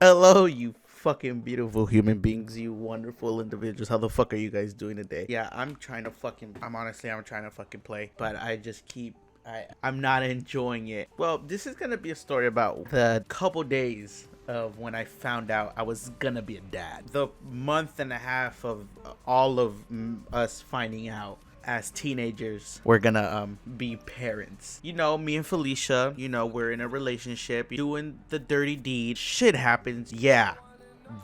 Hello, you fucking beautiful human beings, you wonderful individuals. How the fuck are you guys doing today? Yeah, I'm trying to fucking, I'm trying to fucking play, but I just keep, I'm not enjoying it. Well, this is gonna be a story about the couple days of when I found out I was gonna be a dad. The month and a half of all of us finding out as teenagers we're gonna be parents. You know, me and Felicia, you know, we're in a relationship doing the dirty deed. Shit happens. Yeah,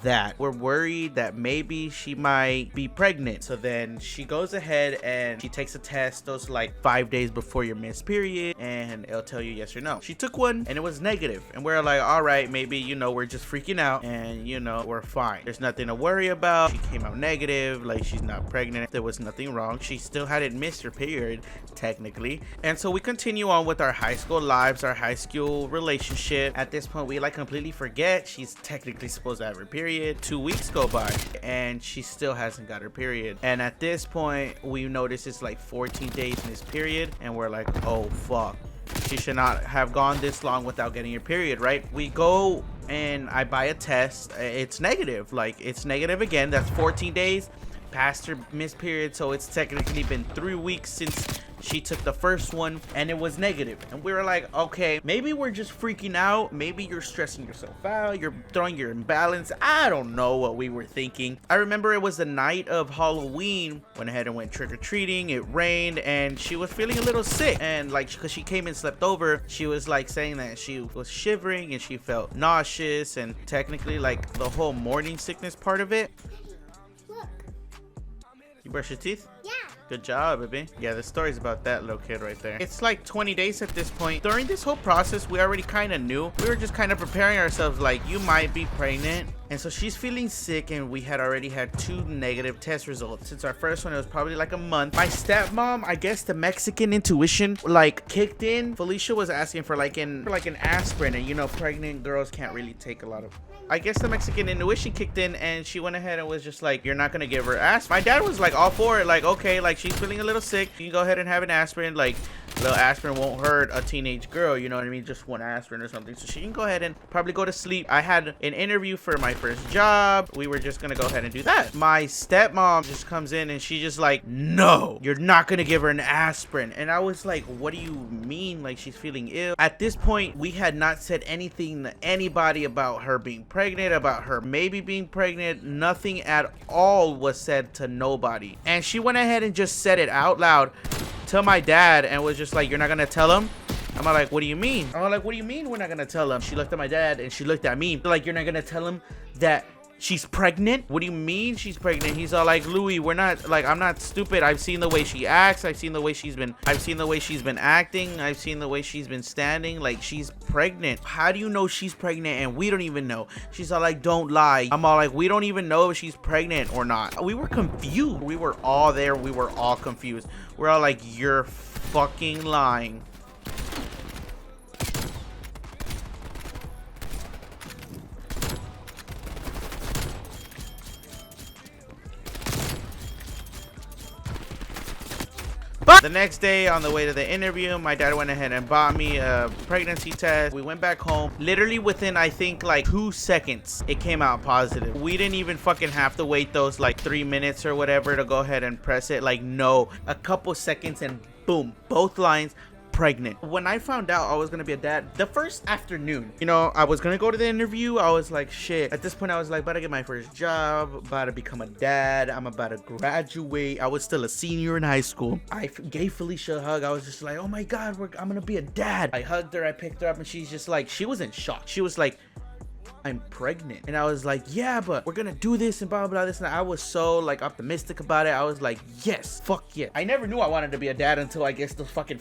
that we're worried that maybe she might be pregnant. So then she goes ahead and she takes a test. Those like 5 days before your missed period, and it'll tell you yes or no. She took one and it was negative, and we're like, all right, maybe, you know, we're just freaking out, and you know, we're fine. There's nothing to worry about. She came out negative, like she's not pregnant. There was nothing wrong. She still hadn't missed her period technically. And so we continue on with our high school lives, our high school relationship. At this point, we like completely forget she's technically supposed to have her period. 2 weeks go by and she still hasn't got her period. And at this point, we notice it's like 14 days in this period, and we're like, oh fuck, she should not have gone this long without getting her period, right? We go and I buy a test. It's negative. Like, it's negative again. That's 14 days past her missed period, so it's technically been 3 weeks since she took the first one, and it was negative. And we were like, okay, maybe we're just freaking out, maybe you're stressing yourself out, you're throwing your imbalance. I don't know what we were thinking. I remember it was the night of Halloween. Went ahead and went trick-or-treating. It rained and she was feeling a little sick, and like, because she came and slept over, she was like saying that she was shivering and she felt nauseous, and technically like the whole morning sickness part of it. You brush your teeth? Yeah. Good job, baby. Yeah, the story's about that little kid right there. It's like 20 days at this point. During this whole process, we already kind of knew. We were just kind of preparing ourselves like, you might be pregnant. And so she's feeling sick, and we had already had 2 negative test results. Since our first one, it was probably like a month. My stepmom, I guess the Mexican intuition like kicked in. Felicia was asking for like an aspirin, and you know, pregnant girls can't really take a lot of, I guess the Mexican intuition kicked in, and she went ahead and was just like, you're not gonna give her aspirin. My dad was like all for it, like, okay, like she's feeling a little sick, you can go ahead and have an aspirin. Like, a little aspirin won't hurt a teenage girl, you know what I mean? Just one aspirin or something, so she can go ahead and probably go to sleep. I had an interview for my first job. We were just gonna go ahead and do that. My stepmom just comes in and she just like, no, you're not gonna give her an aspirin. And I was like, what do you mean? Like, she's feeling ill. At this point, we had not said anything to anybody about her being pregnant, about her maybe being pregnant. Nothing at all was said to nobody. And she went ahead and just said it out loud to my dad and was just like, you're not gonna tell him? I'm like, what do you mean? I'm like, what do you mean we're not gonna tell him? She looked at my dad and she looked at me like, you're not gonna tell him that she's pregnant? What do you mean she's pregnant? He's all like, Louis, we're not, like, I'm not stupid. I've seen the way she acts. I've seen the way she's been acting. I've seen the way she's been standing. Like, she's pregnant. How do you know she's pregnant and we don't even know? She's all like, don't lie. I'm all like, we don't even know if she's pregnant or not. We were confused. We were all there. We were all confused. We're all like, you're fucking lying. But the next day, on the way to the interview, my dad went ahead and bought me a pregnancy test. We went back home. Literally within, I think, like 2 seconds, it came out positive. We didn't even fucking have to wait those like 3 minutes or whatever to go ahead and press it. Like, no, a couple seconds and boom, both lines pregnant. When I found out I was gonna be a dad, the first afternoon, you know, I was gonna go to the interview. I was like, shit. At this point, I was like, about to get my first job, about to become a dad, I'm about to graduate. I was still a senior in high school. I gave Felicia a hug. I was just like, oh my god, I'm gonna be a dad. I hugged her, I picked her up, and she's just like, she was in shock. She was like, I'm pregnant. And I was like, yeah, but we're gonna do this and blah blah blah this, and I was so like optimistic about it. I was like, yes, fuck yeah. I never knew I wanted to be a dad until I guess the fucking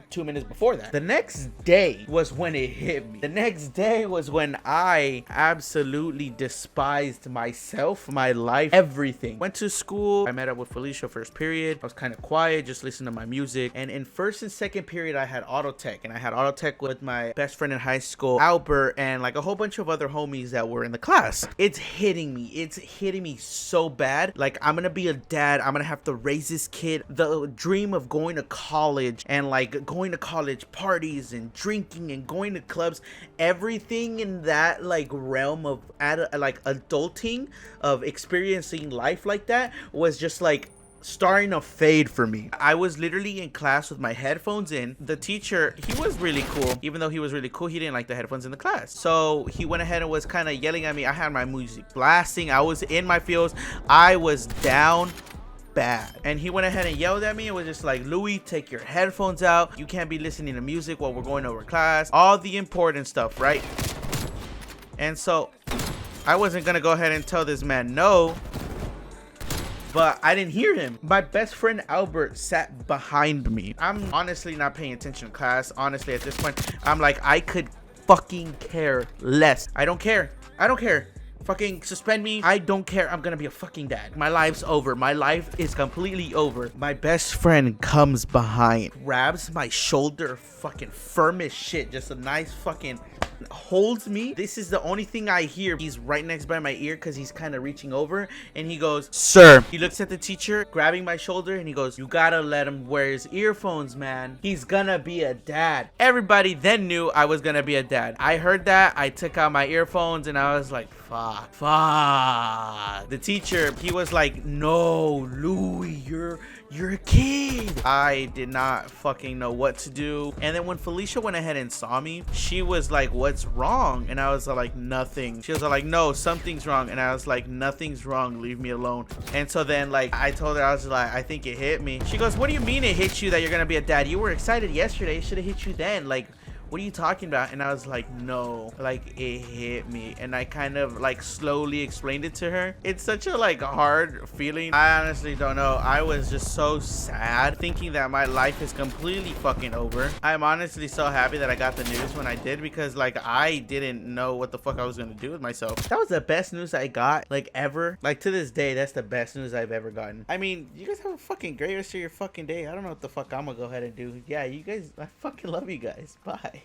2 minutes before that. The next day was when it hit me. The next day was when I absolutely despised myself, my life, everything. Went to school. I met up with Felicia first period. I was kind of quiet, just listening to my music. And in first and second period, I had auto tech, and I had auto tech with my best friend in high school, Albert, and like a whole bunch of other homies that were in the class. It's hitting me. It's hitting me so bad. Like, I'm gonna be a dad. I'm gonna have to raise this kid. The dream of going to college and like going to college parties and drinking and going to clubs, everything in that like realm of like adulting, of experiencing life like that, was just like starting to fade for me. I was literally in class with my headphones in. The teacher, he was really cool. Even though he was really cool, he didn't like the headphones in the class. So he went ahead and was kind of yelling at me. I had my music blasting. I was in my feels. I was down bad. And he went ahead and yelled at me and was just like, Louis, take your headphones out. You can't be listening to music while we're going over class. All the important stuff, right? And so I wasn't gonna go ahead and tell this man no, but I didn't hear him. My best friend Albert sat behind me. I'm honestly not paying attention to class. Honestly, at this point, I'm like, I could fucking care less. I don't care. I don't care. Fucking suspend me. I don't care. I'm gonna be a fucking dad. My life's over. My life is completely over. My best friend comes behind, grabs my shoulder, fucking firm as shit. Just a nice fucking holds me. This is the only thing I hear. He's right next by my ear because he's kind of reaching over, and he goes, sir. He looks at the teacher grabbing my shoulder and he goes, you gotta let him wear his earphones, man. He's gonna be a dad. Everybody then knew I was gonna be a dad. I heard that. I took out my earphones and I was like, fuck. The teacher, he was like, no, Louis, you're a kid. I did not fucking know what to do. And then when Felicia went ahead and saw me, she was like, what's wrong? And I was like, nothing. She was like, no, something's wrong. And I was like, nothing's wrong, leave me alone. And so then like I told her, I was like, I think it hit me. She goes, what do you mean it hit you that you're gonna be a dad? You were excited yesterday. It should have hit you then. Like, what are you talking about? And I was like, no, like it hit me. And I kind of like slowly explained it to her. It's such a like hard feeling. I honestly don't know. I was just so sad thinking that my life is completely fucking over. I'm honestly so happy that I got the news when I did, because like I didn't know what the fuck I was gonna do with myself. That was the best news I got like ever. Like to this day, that's the best news I've ever gotten. I mean, you guys have a fucking great rest of your fucking day. I don't know what the fuck I'm gonna go ahead and do. Yeah, you guys, I fucking love you guys. Bye.